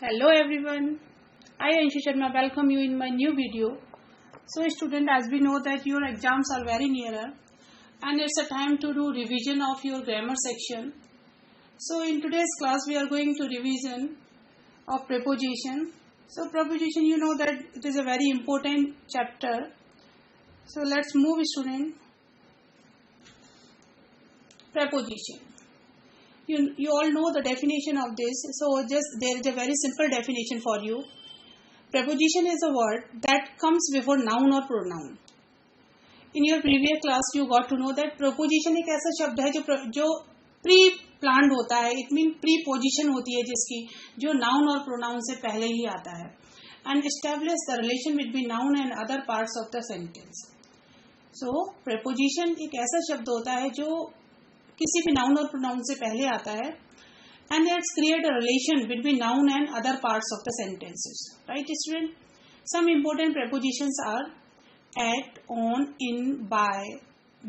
Hello everyone, I Anshu Sharma welcome you in my new video. So student, as we know that your exams are very nearer and it's a time to do revision of your grammar section. So in today's class we are going to revision of preposition. So preposition, you know that it is a very important chapter. So let's move student. Preposition. You all know the definition of this, so just there is a very simple definition for you. Preposition is a word that comes before noun or pronoun. In your previous class you got to know that preposition एक ऐसा शब्द है जो pre planned होता है. It mean preposition होती है जिसकी जो नाउन और प्रोनाउन से पहले ही आता है. And establish the relation between noun and other parts of the sentence. So preposition एक ऐसा शब्द होता है जो किसी भी नाउन और प्रोनाउन से पहले आता है and it's create a relation between noun and other parts of the sentences. Right student, some important prepositions are at, on, in, by,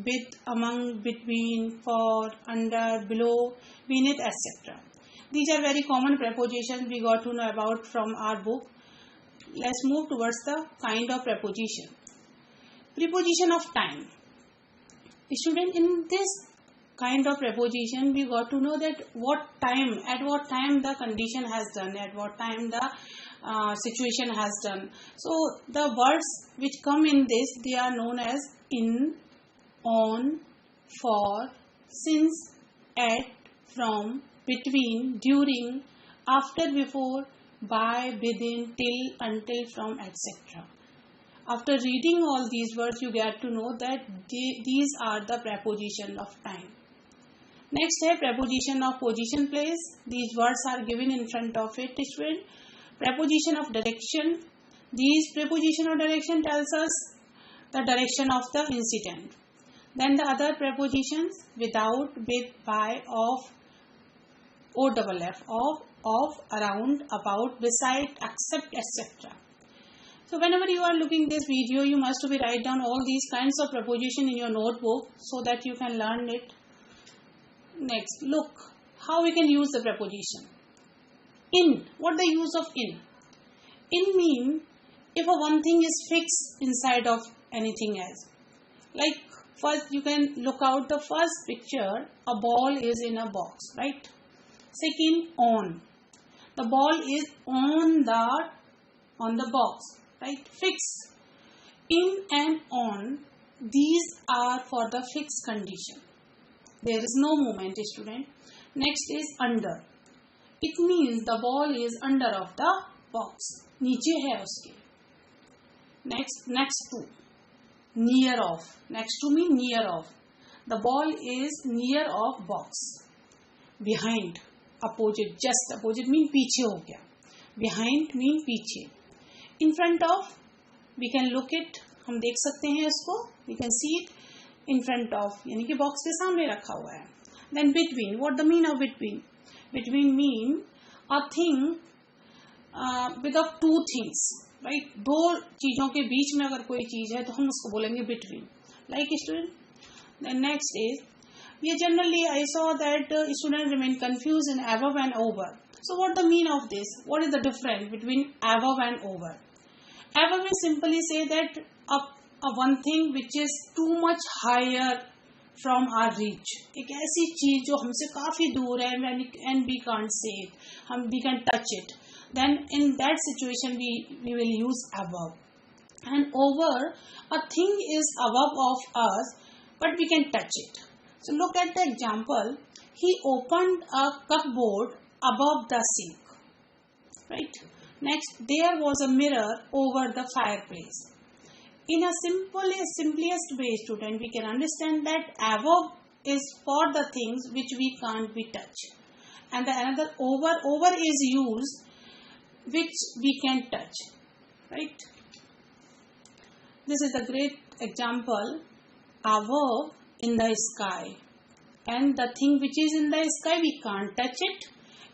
with, among, between, for, under, below, beneath, etc. These are very common prepositions we got to know about from our book. Let's move towards the kind of preposition. Preposition of time. Student, in this kind of preposition we got to know that at what time the condition has done, at what time the situation has done. So the words which come in this, they are known as in, on, for, since, at, from, between, during, after, before, by, within, till, until, from, etc. After reading all these words you get to know that these are the preposition of time. Next है preposition of position, place. These words are given in front of it. Preposition of direction. These preposition of direction tells us the direction of the incident. Then the other prepositions without, with, by, of, of, around, about, beside, except, etc. So whenever you are looking this video, you must be write down all these kinds of preposition in your notebook so that you can learn it. Next, look how we can use the preposition. In. What the use of in? In mean if a one thing is fixed inside of anything else. Like first you can look out the first picture, a ball is in a box, right? Second, on. The ball is on the box, right? Fix. In and on, these are for the fixed condition. There is no movement, student. Next is under. It means the ball is under of the box. नीचे है उसके. Next to. Near of. Next to mean near of. The ball is near of box. Behind. Opposite. Just opposite mean पीछे हो गया. Behind mean पीछे. In front of. We can look it. हम देख सकते हैं इसको. We can see it. In front of, यानी कि बॉक्स के सामने रखा हुआ है. Then between. What the mean of between? Between mean a thing with of two things, right? दो चीजों के बीच में अगर कोई चीज है तो हम उसको बोलेंगे between. Like student. Then next is, ये generally I saw that students remain confused in above and over. So what the mean of this? What is the difference between above and over? Above we simply say that one thing which is too much higher from our reach. एक ऐसी चीज जो हमसे काफी दूर है and we can't say it. We can touch it. Then in that situation we will use above. And over, a thing is above of us but we can touch it. So look at the example. He opened a cupboard above the sink. Right? Next, there was a mirror over the fireplace. In a simplest way, student, we can understand that above is for the things which we can't be touched. And the another over is used which we can touch. Right? This is a great example. Above in the sky. And the thing which is in the sky, we can't touch it.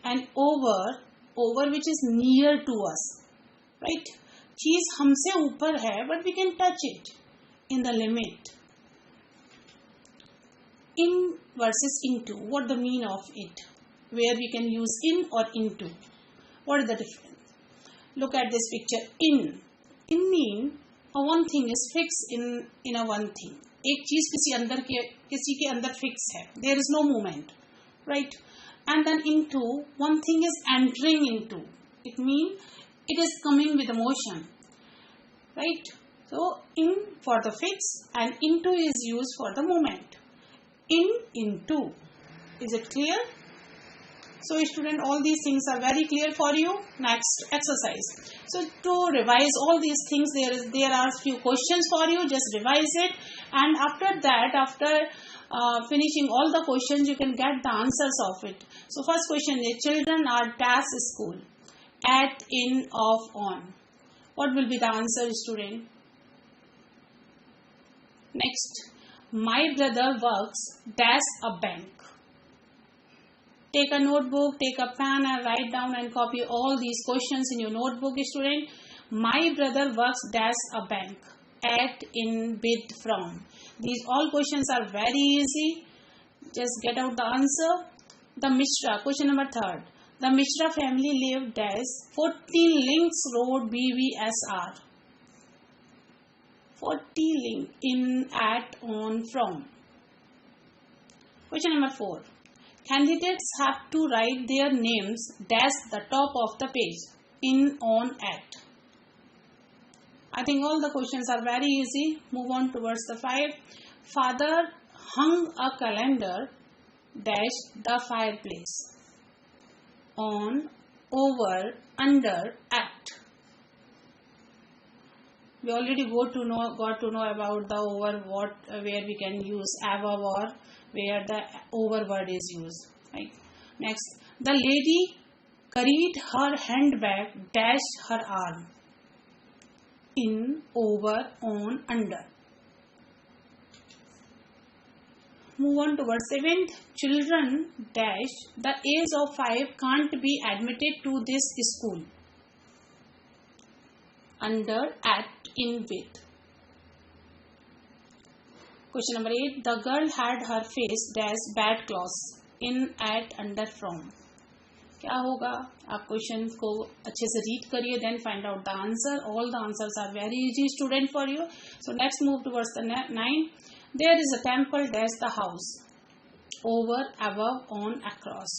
And over which is near to us. Right? चीज हमसे ऊपर है but we can touch it in the limit. In versus into. What the mean of it? Where we can use in or into. What is the difference? Look at this picture. In mean a one thing is fixed in a one thing. एक चीज किसी के अंदर fix है. There is no movement, right? And then into, one thing is entering into. It means it is coming with a motion, right? So in for the fix and into is used for the movement. Into. Is it clear? So student, all these things are very clear for you. Next exercise. So to revise all these things, there are few questions for you. Just revise it, and after that, after finishing all the questions, you can get the answers of it. So first question is, children are dash school. At, in, of, on. What will be the answer, student? Next, my brother works dash a bank. Take a notebook, take a pen and write down and copy all these questions in your notebook, student. My brother works dash a bank. At, in, with, from. These all questions are very easy. Just get out the answer. The Mishra, question number 3. The Mishra family lived dash 14 Links Road BBSR. 40 link in, at, on, from. Question number 4. Candidates have to write their names dash the top of the page. In, on, at. I think all the questions are very easy. Move on towards the 5. Father hung a calendar dash the fireplace. On, over, under, at. We already got to know about the over, what where we can use above or where the over word is used. Right. Next, the lady carried her handbag dash her arm. In, over, on, under. Move on towards 7th. Children dash the age of 5 can't be admitted to this school. Under, at, in, with. Question number 8. The girl had her face dash bad clothes. In, at, under, from. क्या होगा? आप question को अच्छे से read करिए, then find out the answer. All the answers are very easy, student, for you. So let's move towards the 9. There is a temple dash the house. Over, above, on, across.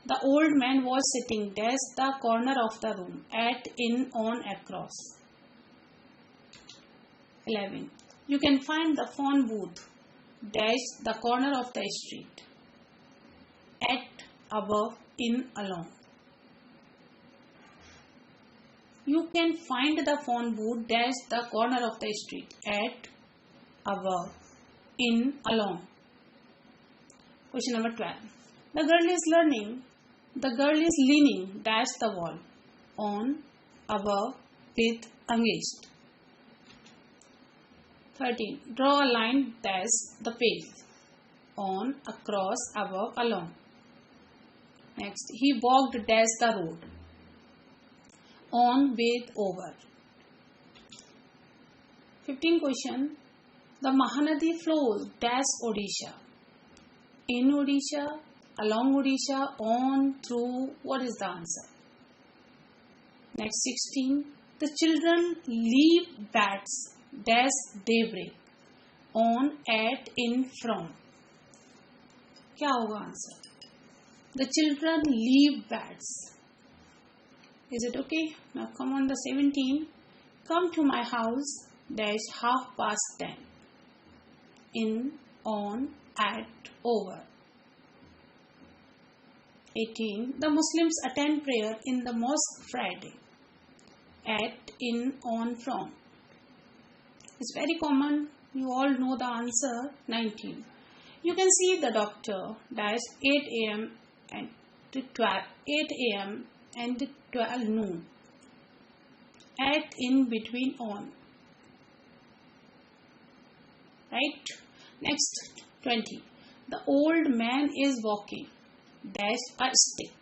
The old man was sitting dash the corner of the room. At, in, on, across. 11. You can find the phone booth dash the corner of the street. At, above, in, along. You can find the phone booth dash the corner of the street. At, above, in, along. Question number 12. The girl is leaning dash the wall. On, above, with, engaged. 13. Draw a line dash the page. On, across, above, along. Next, he walked dash the road. On, with, over. 15 question. The Mahanadi flows dash Odisha. In Odisha, along Odisha, on, through. What is the answer? Next, 16. The children leave bats dash daybreak. On, at, in, from. क्या होगा answer? The children leave bats. Is it okay? Now come on the 17. Come to my house dash 10:30. In, on, at, over. 18. The Muslims attend prayer in the mosque Friday. At, in, on, from. It's very common. You all know the answer. 19. You can see the doctor dash 8 a.m. and 8 a.m. and 12 noon. At, in, between, on. Right? Next, 20. The old man is walking dash a stick.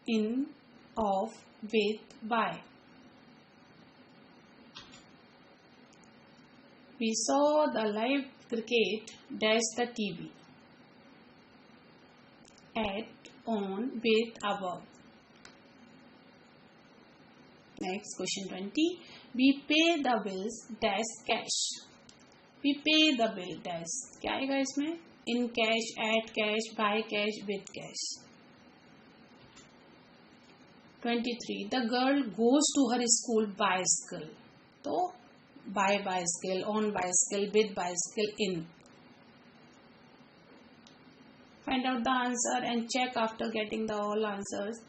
In, of, with, by. We saw the live cricket dash the TV. At, on, with a verb. Next, question 20. We pay the bills dash cash. We pay the bill dash. क्या आएगा इसमें? In cash, at cash, by cash, with cash. 23. The girl goes to her school bicycle. तो by bicycle, on bicycle, with bicycle, in. Find out the answer and check after getting the all answers.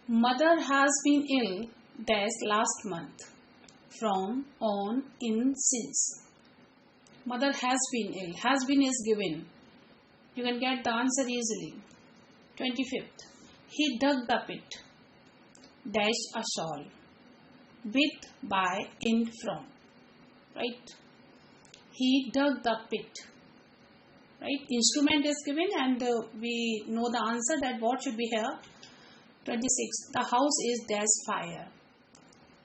Mother has been ill dash last month. From, on, in, since. Mother has been ill. Has been is given. You can get the answer easily. 25th. He dug the pit. Dash a shawl. With, by, in, from. Right? He dug the pit. Right? Instrument is given and we know the answer that what should be here. 26. The house is dash fire.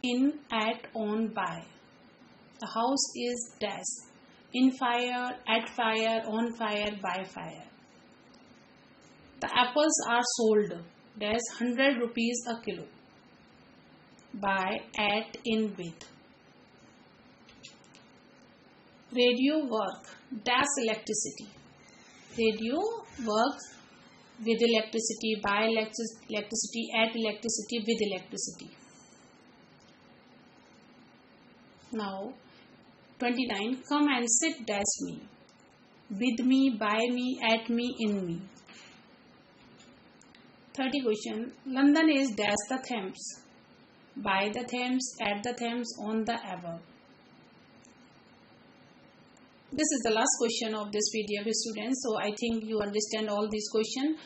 In, at, on, by. The house is dash. In fire, at fire, on fire, by fire. The apples are sold dash 100 rupees a kilo. By, at, in, with. Radio work dash electricity. Radio works with electricity, by electricity, at electricity, with electricity. Now, 29. Come and sit dash me. With me, by me, at me, in me. 30 question. London is dash the Thames. By the Thames, at the Thames, on the above. This is the last question of this video, students. So I think you understand all these questions.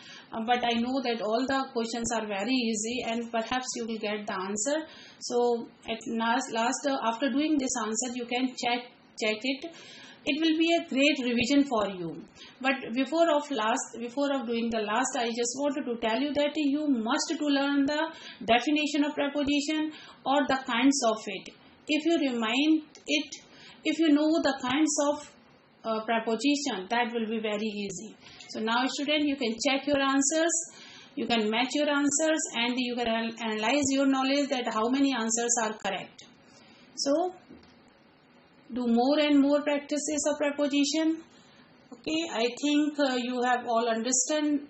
But I know that all the questions are very easy and perhaps you will get the answer. So at last after doing this answer, you can check it. It will be a great revision for you. But before of doing the last, I just wanted to tell you that you must to learn the definition of preposition or the kinds of it. If you remind it, if you know the kinds of preposition, that will be very easy. So now student, you can check your answers, you can match your answers and you can analyze your knowledge that how many answers are correct. So do more and more practices of preposition. Okay, I think you have all understand.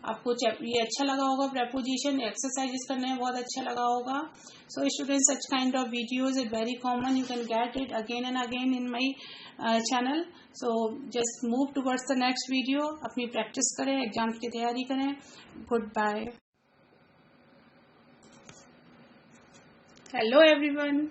आपको ये अच्छा लगा होगा, preposition exercises करने में बहुत अच्छा लगा होगा. So students, such kind of videos are very common. You can get it again and again in my channel. So just move towards the next video. अपनी practice करें, exams की तैयारी करें. Goodbye. Hello everyone.